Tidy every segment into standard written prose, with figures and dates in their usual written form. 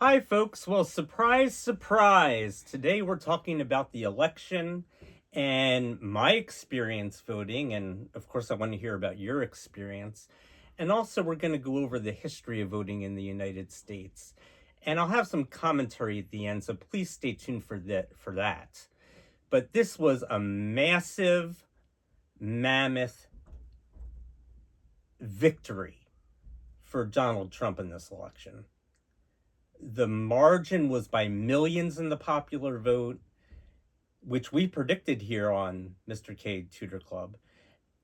Hi, folks. Well, surprise, surprise. Today we're talking about the election and my experience voting. And of course, I want to hear about your experience. And also, we're going to go over the history of voting in the United States. And I'll have some commentary at the end, so please stay tuned for that. But this was a massive, mammoth victory for Donald Trump in this election. The margin was by millions in the popular vote, which we predicted here on Mr. K Tutor Club.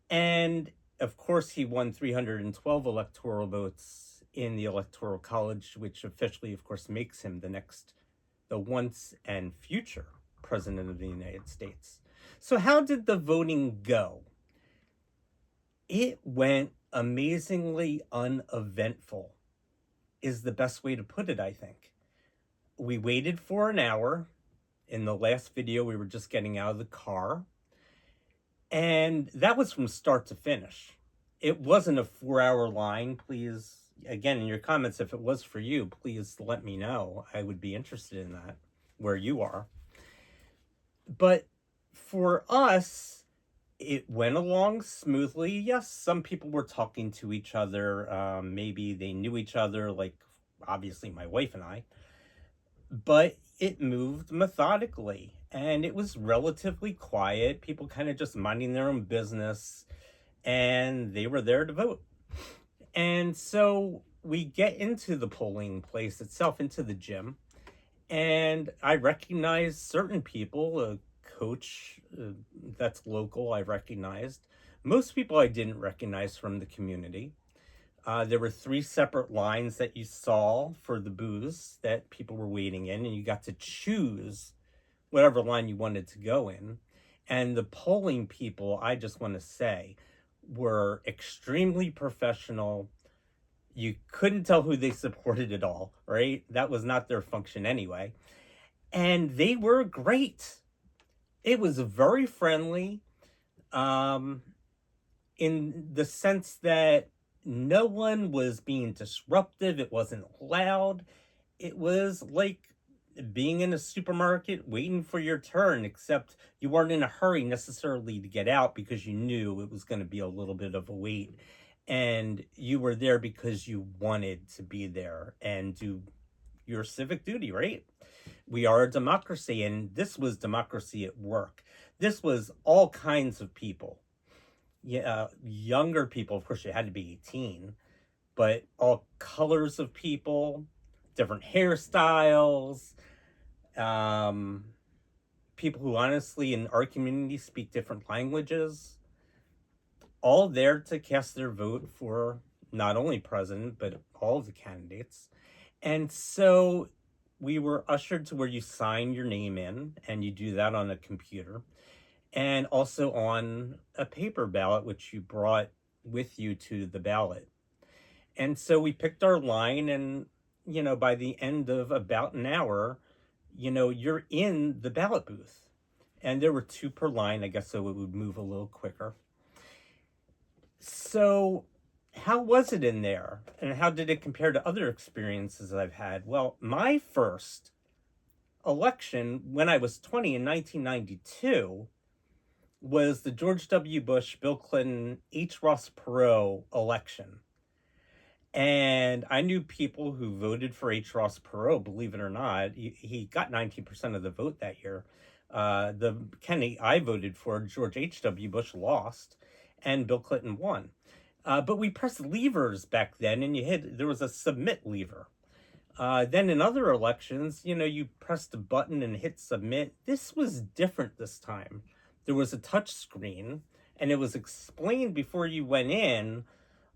And of course, he won 312 electoral votes in the Electoral College, which officially, of course, makes him the once and future president of the United States. So, how did the voting go? It went amazingly uneventful, is the best way to put it, I think. We waited for an hour. In the last video, we were just getting out of the car. And that was from start to finish. It wasn't a 4-hour line. Please, again, in your comments, if it was for you, please let me know. I would be interested in that, where you are. But for us, it went along smoothly. Yes, some people were talking to each other. Maybe they knew each other, like obviously my wife and I. But it moved methodically and it was relatively quiet. People kind of just minding their own business and they were there to vote. And so we get into the polling place itself, into the gym, and I recognize certain people, a coach that's local, I recognized. Most people I didn't recognize from the community. There were 3 separate lines that you saw for the booths that people were waiting in, and you got to choose whatever line you wanted to go in. And the polling people, I just want to say, were extremely professional. You couldn't tell who they supported at all, right? That was not their function anyway. And they were great. It was very friendly, in the sense that no one was being disruptive. It wasn't loud. It was like being in a supermarket waiting for your turn, except you weren't in a hurry necessarily to get out because you knew it was going to be a little bit of a wait. And you were there because you wanted to be there and do your civic duty, right? We are a democracy, and this was democracy at work. This was all kinds of people. Yeah, younger people, of course, you had to be 18, but all colors of people, different hairstyles, people who honestly in our community speak different languages, all there to cast their vote for not only president, but all of the candidates. And so we were ushered to where you sign your name in, and you do that on a computer and also on a paper ballot, which you brought with you to the ballot. And so we picked our line, and, by the end of about an hour, you're in the ballot booth. And there were 2 per line, I guess, so it would move a little quicker. So how was it in there? And how did it compare to other experiences I've had? Well, my first election when I was 20 in 1992 was the George W. Bush, Bill Clinton, H. Ross Perot election. And I knew people who voted for H. Ross Perot, believe it or not. He got 19% of the vote that year. The candidate I voted for, George H.W. Bush, lost, and Bill Clinton won. But we pressed levers back then, and there was a submit lever. Then in other elections, you pressed a button and hit submit. This was different this time. There was a touch screen, and it was explained before you went in,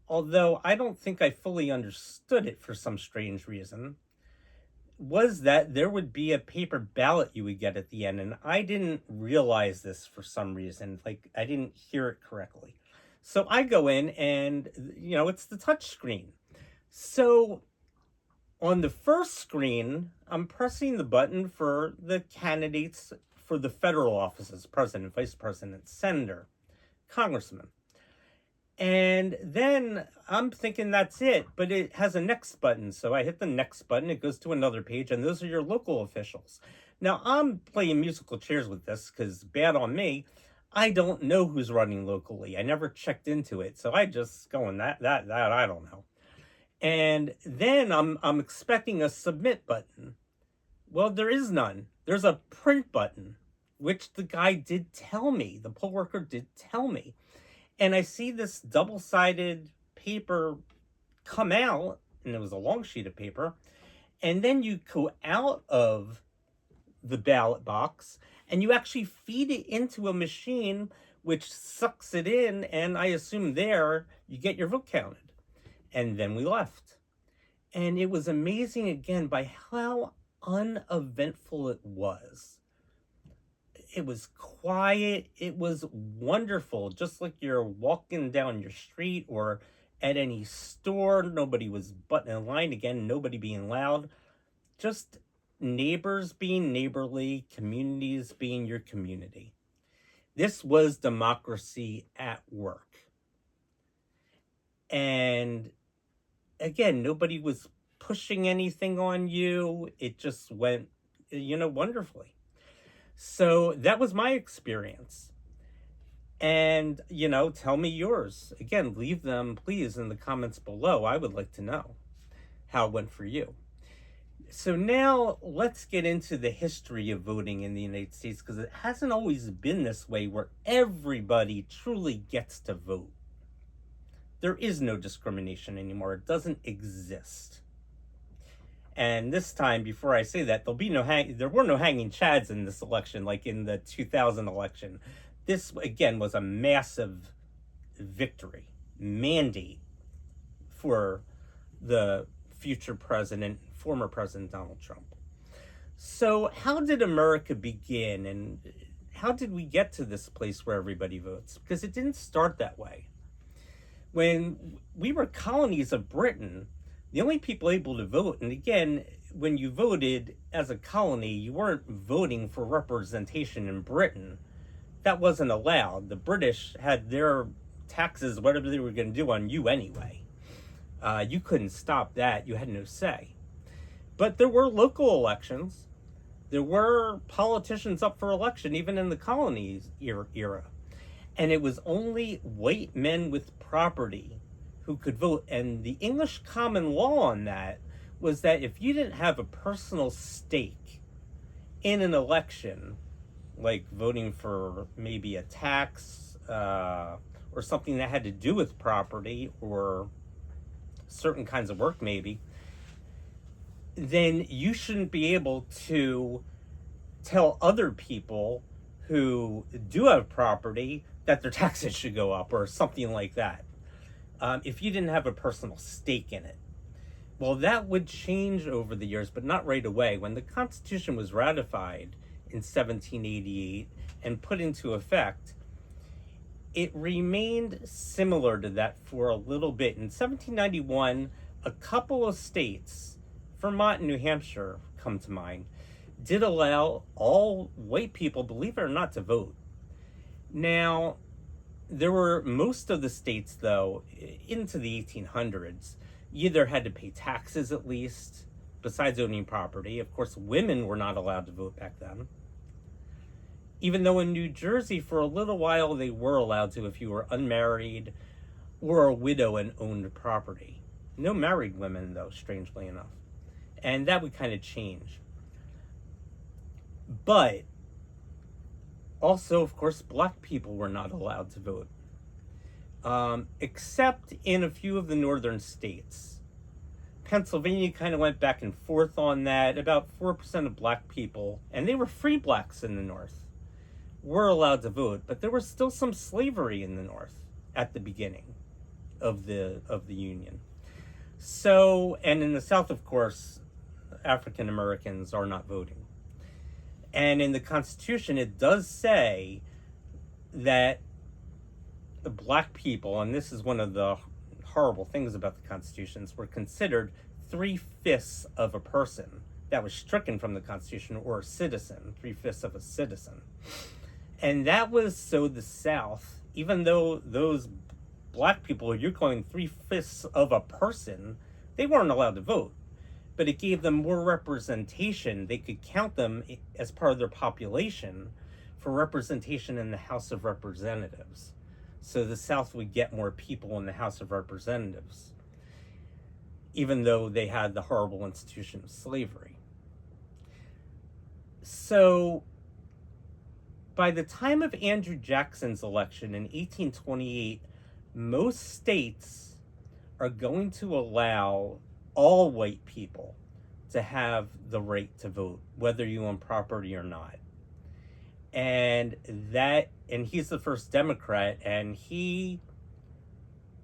although I don't think I fully understood it for some strange reason, was that there would be a paper ballot you would get at the end. And I didn't realize this for some reason. Like, I didn't hear it correctly. So I go in and, it's the touch screen. So on the first screen, I'm pressing the button for the candidates for the federal offices, president, vice president, senator, congressman. And then I'm thinking that's it, but it has a next button. So I hit the next button, it goes to another page, and those are your local officials. Now I'm playing musical chairs with this because bad on me. I don't know who's running locally. I never checked into it. So I just going that I don't know. And then I'm expecting a submit button. Well, there is none. There's a print button, which the guy did tell me. The poll worker did tell me. And I see this double-sided paper come out, and it was a long sheet of paper. And then you go out of the ballot box, and you actually feed it into a machine, which sucks it in, and I assume there you get your vote counted. And then we left. And it was amazing again by how uneventful it was. It was quiet. It was wonderful. Just like you're walking down your street or at any store. Nobody was butting in line. Again, nobody being loud. Just neighbors being neighborly, communities being your community. This was democracy at work. And again, nobody was pushing anything on you. It just went, wonderfully. So that was my experience. And, tell me yours. Again, leave them, please, in the comments below. I would like to know how it went for you. So now let's get into the history of voting in the United States, because it hasn't always been this way where everybody truly gets to vote. There is no discrimination anymore. It doesn't exist. And this time, before I say that, there were no hanging chads in this election, like in the 2000 election. This, again, was a massive victory, mandate for the future president, former President Donald Trump. So how did America begin, and how did we get to this place where everybody votes? Because it didn't start that way. When we were colonies of Britain, the only people able to vote, and again, when you voted as a colony, you weren't voting for representation in Britain. That wasn't allowed. The British had their taxes, whatever they were going to do on you anyway. You couldn't stop that. You had no say. But there were local elections. There were politicians up for election, even in the colonies era. And it was only white men with property who could vote. And the English common law on that was that if you didn't have a personal stake in an election, like voting for maybe a tax or something that had to do with property or certain kinds of work maybe, then you shouldn't be able to tell other people who do have property that their taxes should go up or something like that. If you didn't have a personal stake in it. Well, that would change over the years, but not right away. When the Constitution was ratified in 1788 and put into effect, it remained similar to that for a little bit. In 1791, a couple of states, Vermont and New Hampshire come to mind, did allow all white people, believe it or not, to vote. Now, there were most of the states, though, into the 1800s, you either had to pay taxes at least, besides owning property. Of course, women were not allowed to vote back then. Even though in New Jersey, for a little while, they were allowed to if you were unmarried or a widow and owned property. No married women, though, strangely enough. And that would kind of change. But also, of course, black people were not allowed to vote. Except in a few of the northern states. Pennsylvania kind of went back and forth on that. About 4% of black people, and they were free blacks in the North, were allowed to vote, but there was still some slavery in the North at the beginning of the Union. So, and in the South, of course, African Americans are not voting. And in the Constitution, it does say that the black people, and this is one of the horrible things about the Constitutions, were considered 3/5 of a person. That was stricken from the Constitution, or a citizen, 3/5 of a citizen. And that was so the South, even though those black people, you're going 3/5 of a person, they weren't allowed to vote. But it gave them more representation. They could count them as part of their population for representation in the House of Representatives. So the South would get more people in the House of Representatives, even though they had the horrible institution of slavery. So by the time of Andrew Jackson's election in 1828, most states are going to allow all white people to have the right to vote, whether you own property or not. And he's the first Democrat, and he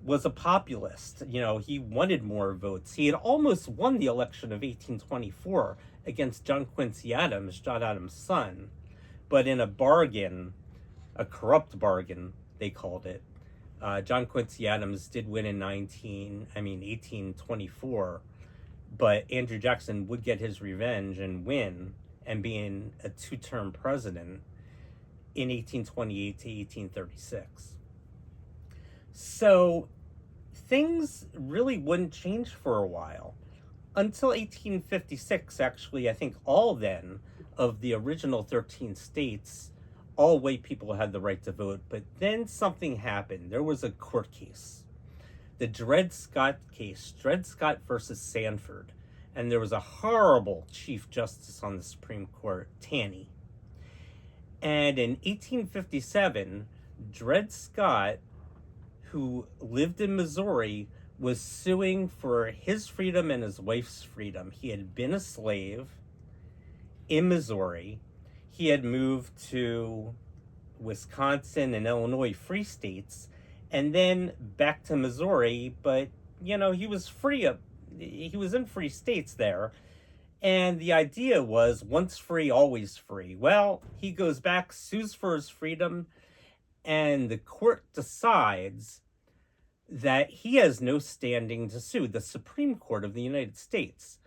was a populist. He wanted more votes. He had almost won the election of 1824 against John Quincy Adams, John Adams' son. But in a bargain, a corrupt bargain, they called it, John Quincy Adams did win in 1824, but Andrew Jackson would get his revenge and win and be in a two-term president in 1828 to 1836. So things really wouldn't change for a while. Until 1856, actually, I think all then of the original 13 states, all white people had the right to vote. But then something happened. There was a court case, the Dred Scott case, Dred Scott versus Sanford. And there was a horrible Chief Justice on the Supreme Court, Taney. And in 1857, Dred Scott, who lived in Missouri, was suing for his freedom and his wife's freedom. He had been a slave in Missouri. He had moved to Wisconsin and Illinois, free states, and then back to Missouri. But, he was free. He was in free states there. And the idea was once free, always free. Well, he goes back, sues for his freedom, and the court decides that he has no standing to sue, the Supreme Court of the United States,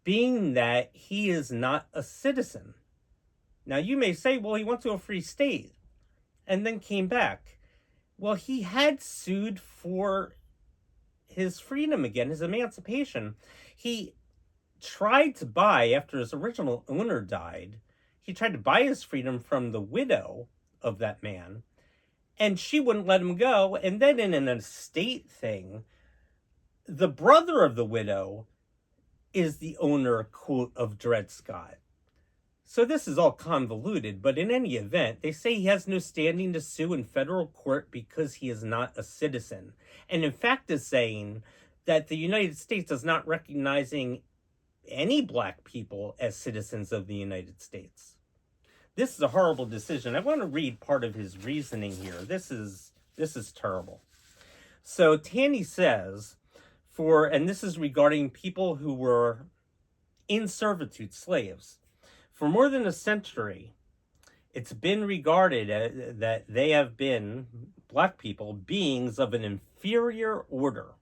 being that he is not a citizen. Now, you may say, well, he went to a free state and then came back. Well, he had sued for his freedom again, his emancipation. He tried to buy, after his original owner died, he tried to buy his freedom from the widow of that man, and she wouldn't let him go. And then in an estate thing, the brother of the widow is the owner, quote, of Dred Scott. So this is all convoluted, but in any event, they say he has no standing to sue in federal court because he is not a citizen. And in fact is saying that the United States is not recognizing any black people as citizens of the United States. This is a horrible decision. I want to read part of his reasoning here. This is terrible. So Taney says, and this is regarding people who were in servitude, slaves. For more than a century, it's been regarded that they have been, black people, beings of an inferior order.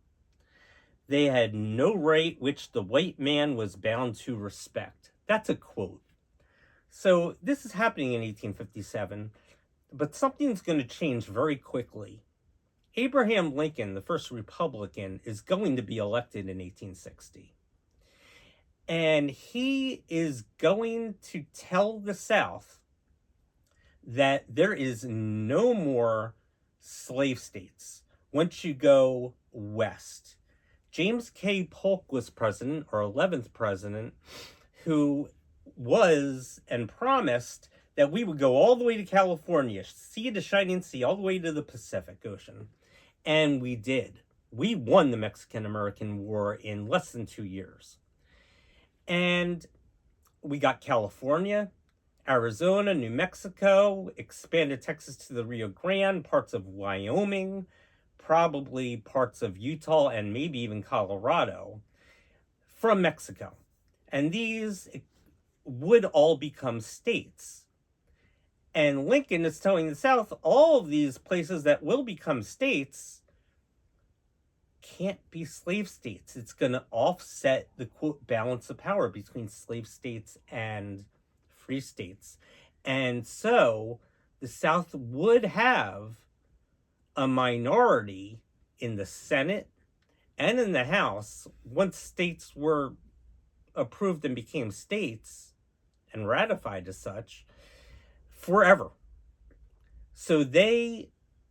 They had no right which the white man was bound to respect. That's a quote. So this is happening in 1857, but something's going to change very quickly. Abraham Lincoln, the first Republican, is going to be elected in 1860. And he is going to tell the South that there is no more slave states once you go west. James K. Polk was president, or 11th president, who was and promised that we would go all the way to California, sea to shining sea, all the way to the Pacific Ocean. And we did. We won the Mexican-American War in less than 2 years. And we got California, Arizona, New Mexico, expanded Texas to the Rio Grande, parts of Wyoming, probably parts of Utah, and maybe even Colorado from Mexico. And these would all become states. And Lincoln is telling the South, all of these places that will become states can't be slave states. It's going to offset the, quote, balance of power between slave states and free states. And so the South would have a minority in the Senate and in the House, once states were approved and became states and ratified as such, forever. So they,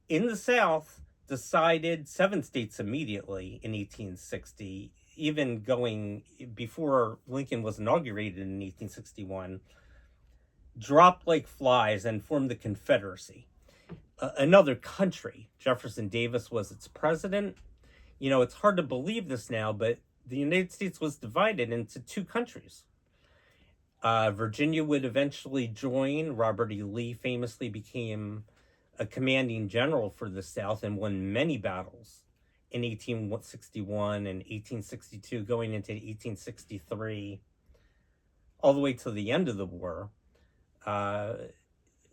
in the South, decided 7 states immediately in 1860, even going before Lincoln was inaugurated in 1861, dropped like flies and formed the Confederacy. Another country. Jefferson Davis was its president. You know, it's hard to believe this now, but the United States was divided into 2 countries. Virginia would eventually join. Robert E. Lee famously became a commanding general for the South and won many battles in 1861 and 1862, going into 1863, all the way to the end of the war.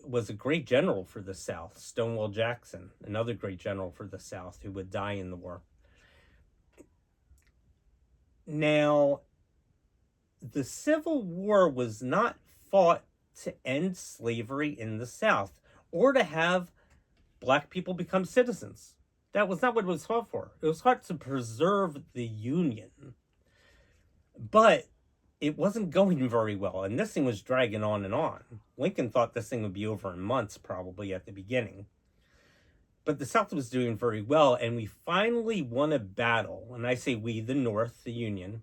Was a great general for the South. Stonewall Jackson, another great general for the South, who would die in the war. Now, the Civil War was not fought to end slavery in the South or to have black people become citizens. That was not what it was fought for. It was fought to preserve the Union. But it wasn't going very well, and this thing was dragging on and on. Lincoln thought this thing would be over in months, probably, at the beginning. But the South was doing very well, and we finally won a battle, and I say we, the North, the Union,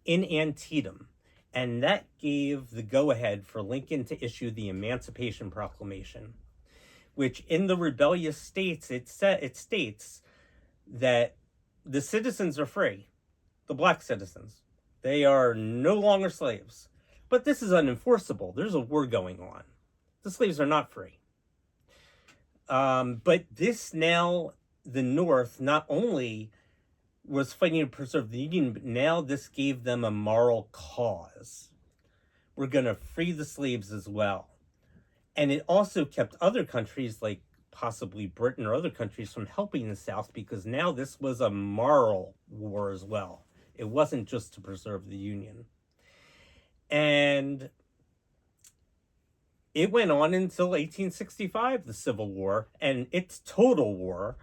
in Antietam. And that gave the go-ahead for Lincoln to issue the Emancipation Proclamation, which in the rebellious states, it states that the citizens are free, the black citizens. They are no longer slaves. But this is unenforceable. There's a war going on. The slaves are not free. But this now, the North, not only was fighting to preserve the Union, but now this gave them a moral cause. We're going to free the slaves as well. And it also kept other countries, like possibly Britain or other countries, from helping the South, because now this was a moral war as well. It wasn't just to preserve the Union. And it went on until 1865, the Civil War, and its total war.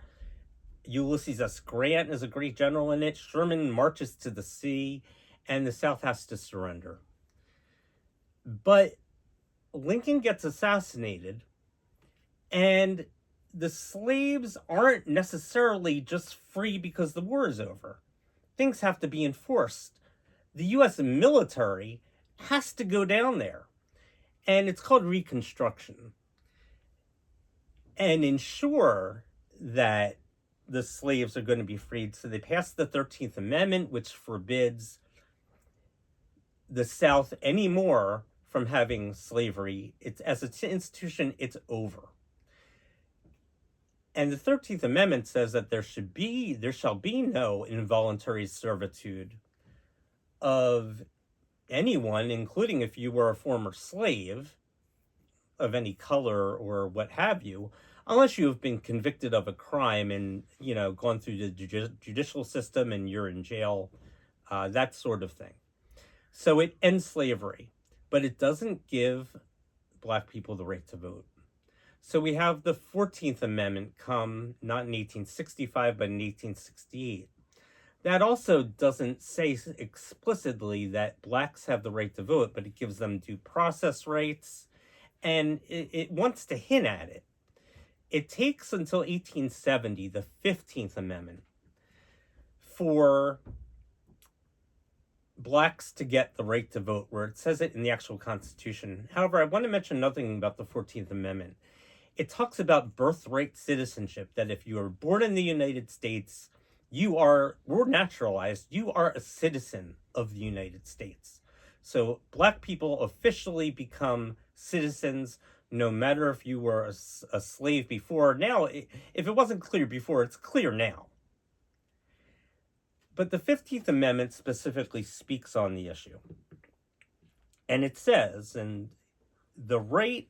Ulysses S. Grant is a great general in it. Sherman marches to the sea, and the South has to surrender. But Lincoln gets assassinated, and the slaves aren't necessarily just free because the war is over. Things have to be enforced. The U.S. military has to go down there, and it's called Reconstruction, and ensure that the slaves are going to be freed. So they passed the 13th Amendment, which forbids the South anymore from having slavery. It's, as an institution, it's over. And the 13th Amendment says that there shall be no involuntary servitude of anyone, including if you were a former slave of any color or what have you, unless you have been convicted of a crime and, you know, gone through the judicial system and you're in jail, that sort of thing. So it ends slavery, but it doesn't give black people the right to vote. So we have the 14th Amendment come, not in 1865, but in 1868. That also doesn't say explicitly that blacks have the right to vote, but it gives them due process rights, and it wants to hint at it. It takes until 1870, the 15th Amendment, for blacks to get the right to vote, where it says it in the actual Constitution. However, I want to mention another thing about the 14th Amendment. It talks about birthright citizenship, that if you are born in the United States, we're naturalized, you are a citizen of the United States. So black people officially become citizens, no matter if you were a slave before. Now, if it wasn't clear before, it's clear now. But the 15th Amendment specifically speaks on the issue. And it says, and the right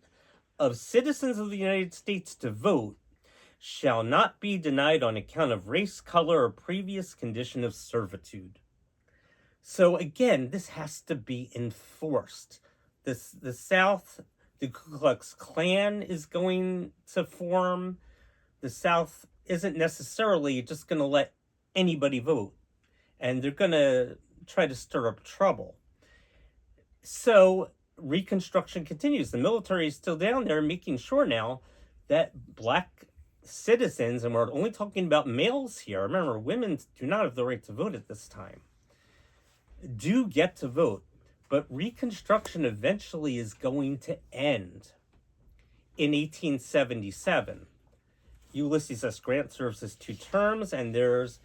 of citizens of the United States to vote shall not be denied on account of race, color, or previous condition of servitude. So again, this has to be enforced. The South, the Ku Klux Klan is going to form. The South isn't necessarily just going to let anybody vote, and they're going to try to stir up trouble. So Reconstruction continues. The military is still down there making sure now that black citizens, and we're only talking about males here, remember, women do not have the right to vote at this time, do get to vote. But Reconstruction eventually is going to end in 1877. Ulysses S. Grant serves his 2 terms, and there's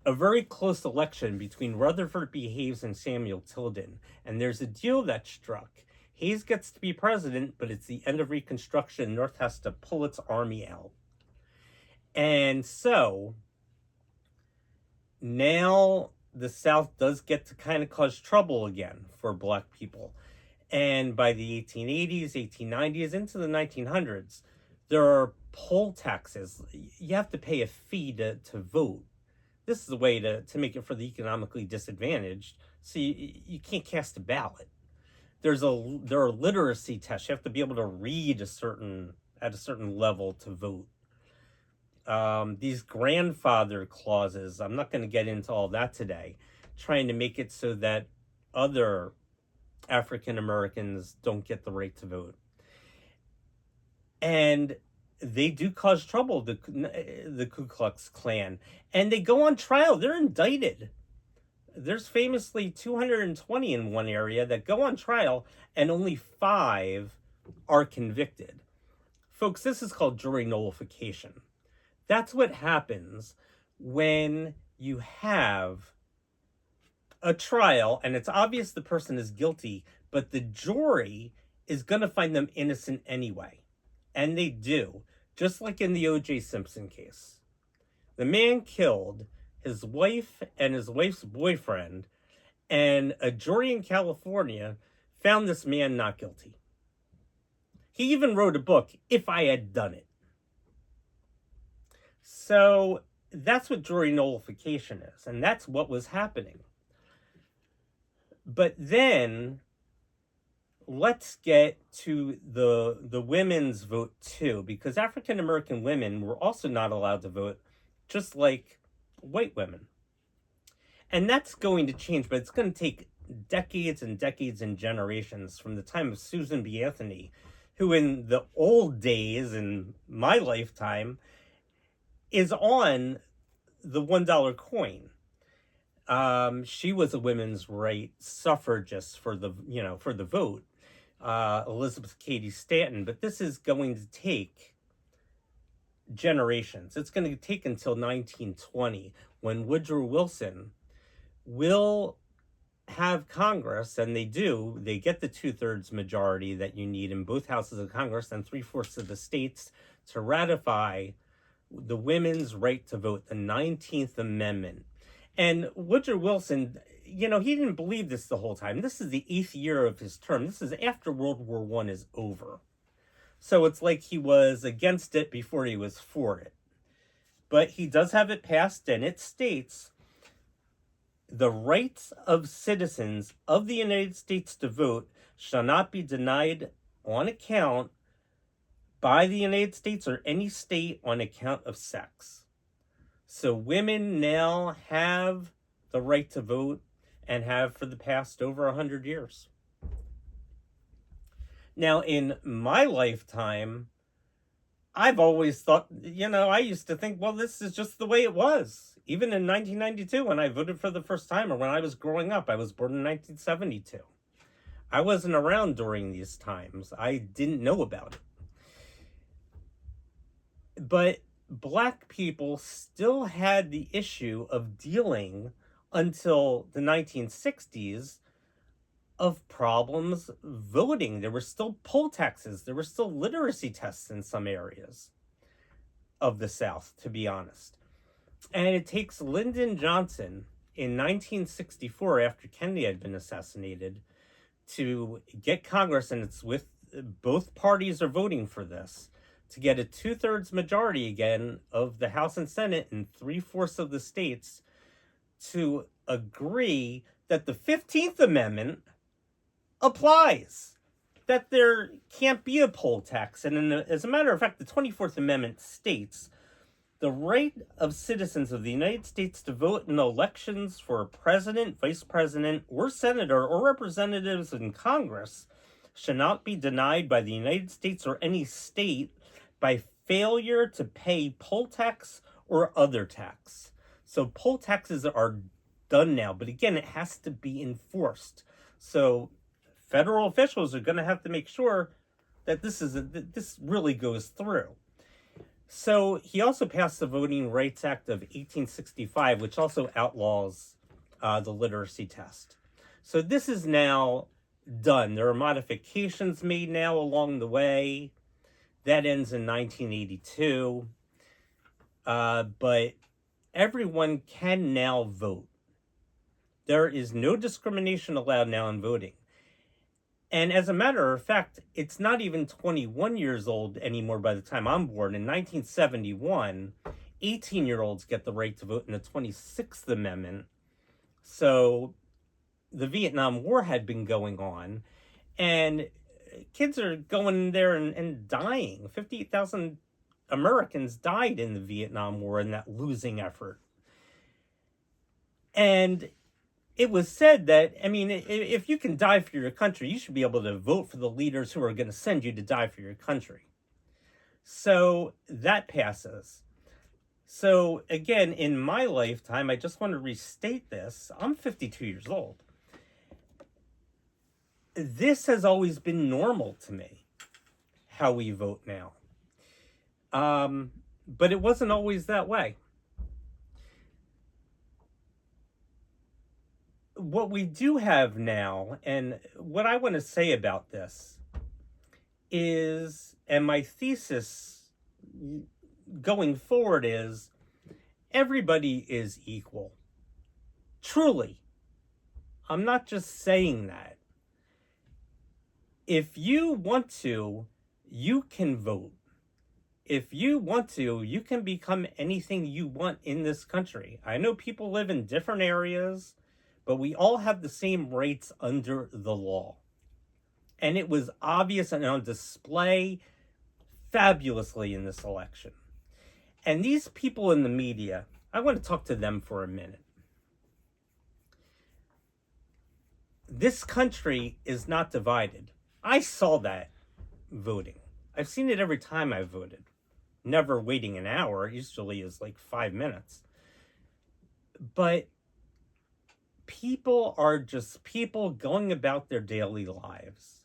a very close election between Rutherford B. Hayes and Samuel Tilden. And there's a deal that's struck. Hayes gets to be president, but it's the end of Reconstruction. North has to pull its army out. And so now the South does get to kind of cause trouble again for black people. And by the 1880s, 1890s, into the 1900s, there are poll taxes. You have to pay a fee to vote. This is a way to make it for the economically disadvantaged, so you can't cast a ballot. There are literacy tests. You have to be able to read at a certain level to vote. These grandfather clauses, I'm not going to get into all that today, trying to make it so that other African Americans don't get the right to vote. And they do cause trouble, the Ku Klux Klan. And they go on trial. They're indicted. There's famously 220 in one area that go on trial, and only 5 are convicted. Folks, this is called jury nullification. That's what happens when you have a trial, and it's obvious the person is guilty, but the jury is going to find them innocent anyway. And they do, just like in the O.J. Simpson case. The man killed his wife and his wife's boyfriend, and a jury in California found this man not guilty. He even wrote a book, If I Had Done It. So that's what jury nullification is, and that's what was happening. But then let's get to the women's vote too, because African American women were also not allowed to vote, just like white women. And that's going to change, but it's going to take decades and decades and generations from the time of Susan B. Anthony, who in the old days, in my lifetime, is on the $1 coin. She was a women's right suffragist for the vote. Elizabeth Cady Stanton, but this is going to take generations. It's going to take until 1920 when Woodrow Wilson will have Congress, and they get the 2/3 majority that you need in both houses of Congress and 3/4 of the states to ratify the women's right to vote, the 19th Amendment. And Woodrow Wilson, he didn't believe this the whole time. This is the 8th year of his term. This is after World War I is over. So it's like he was against it before he was for it. But he does have it passed, and it states, the rights of citizens of the United States to vote shall not be denied on account by the United States or any state on account of sex. So women now have the right to vote, and have for the past over 100 years. Now, in my lifetime, I've always thought, I used to think, well, this is just the way it was. Even in 1992, when I voted for the first time, or when I was growing up, I was born in 1972. I wasn't around during these times. I didn't know about it. But black people still had the issue of dealing until the 1960s of problems voting. There were still poll taxes. There were still literacy tests in some areas of the South, to be honest. And it takes Lyndon Johnson in 1964, after Kennedy had been assassinated, to get Congress, and it's with both parties are voting for this, to get a 2/3 majority again of the House and Senate and 3/4 of the states to agree that the 15th Amendment applies, that there can't be a poll tax. And as a matter of fact, the 24th Amendment states The right of citizens of the United States to vote in elections for president, vice president, or senator or representatives in Congress shall not be denied by the United States or any state by failure to pay poll tax or other tax. So poll taxes are done now, but again, it has to be enforced. So federal officials are going to have to make sure that this really goes through. So he also passed the Voting Rights Act of 1865, which also outlaws the literacy test. So this is now done. There are modifications made now along the way. That ends in 1982. But everyone can now vote. There is no discrimination allowed now in voting. And as a matter of fact, it's not even 21 years old anymore by the time I'm born. In 1971, 18-year-olds get the right to vote in the 26th Amendment. So the Vietnam War had been going on, and kids are going there and dying. 58,000 Americans died in the Vietnam War in that losing effort. And it was said that, I mean, if you can die for your country, you should be able to vote for the leaders who are going to send you to die for your country. So that passes. So again, in my lifetime, I just want to restate this. I'm 52 years old. This has always been normal to me, how we vote now. But it wasn't always that way. What we do have now, and what I want to say about this is, and my thesis going forward is, everybody is equal. Truly. I'm not just saying that. If you want to, you can vote. If you want to, you can become anything you want in this country. I know people live in different areas, but we all have the same rights under the law. And it was obvious and on display fabulously in this election. And these people in the media, I want to talk to them for a minute. This country is not divided. I saw that voting. I've seen it every time I voted. Never waiting an hour, usually is like 5 minutes. But people are just people going about their daily lives.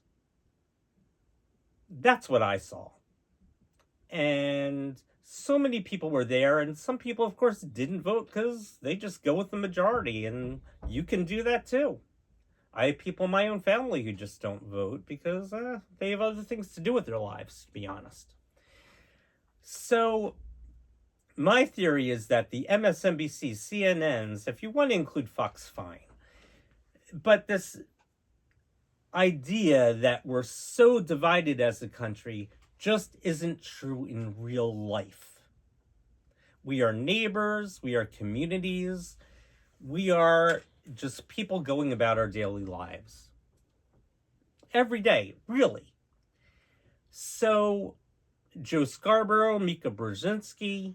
That's what I saw. And so many people were there, and some people, of course, didn't vote because they just go with the majority, and you can do that too. I have people in my own family who just don't vote because they have other things to do with their lives, to be honest. So my theory is that the MSNBC, CNNs, if you want to include Fox, fine. But this idea that we're so divided as a country just isn't true in real life. We are neighbors, we are communities, we are just people going about our daily lives. Every day, really. So, Joe Scarborough, Mika Brzezinski,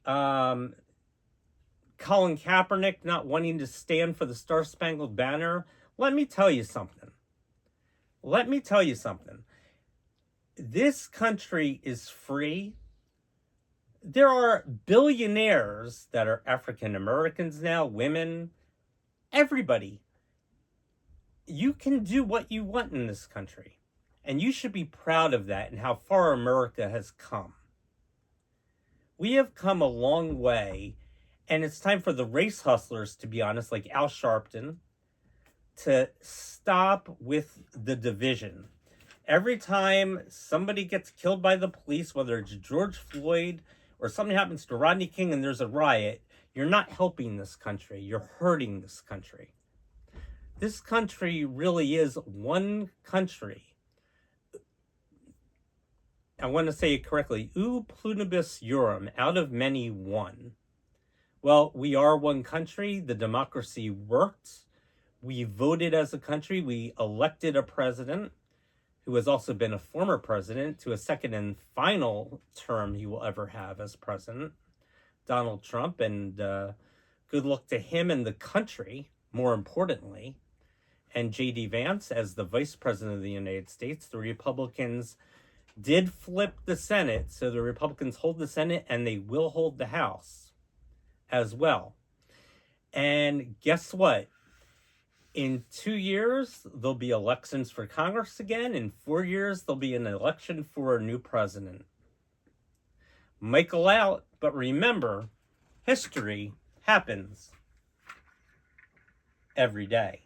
Colin Kaepernick not wanting to stand for the Star-Spangled Banner. Let me tell you something. This country is free. There are billionaires that are African Americans now, women, everybody. You can do what you want in this country. And you should be proud of that and how far America has come. We have come a long way, and it's time for the race hustlers, to be honest, like Al Sharpton, to stop with the division. Every time somebody gets killed by the police, whether it's George Floyd or something happens to Rodney King and there's a riot, you're not helping this country. You're hurting this country. This country really is one country. I want to say it correctly. U pluribus unum, out of many, one. Well, we are one country. The democracy worked. We voted as a country. We elected a president who has also been a former president to a second and final term he will ever have as president. Donald Trump, and good luck to him and the country, more importantly, and J.D. Vance as the Vice President of the United States. The Republicans did flip the Senate, so the Republicans hold the Senate and they will hold the House as well. And guess what? In 2 years, there'll be elections for Congress again. In 4 years, there'll be an election for a new president. Michael out, but remember, history happens every day.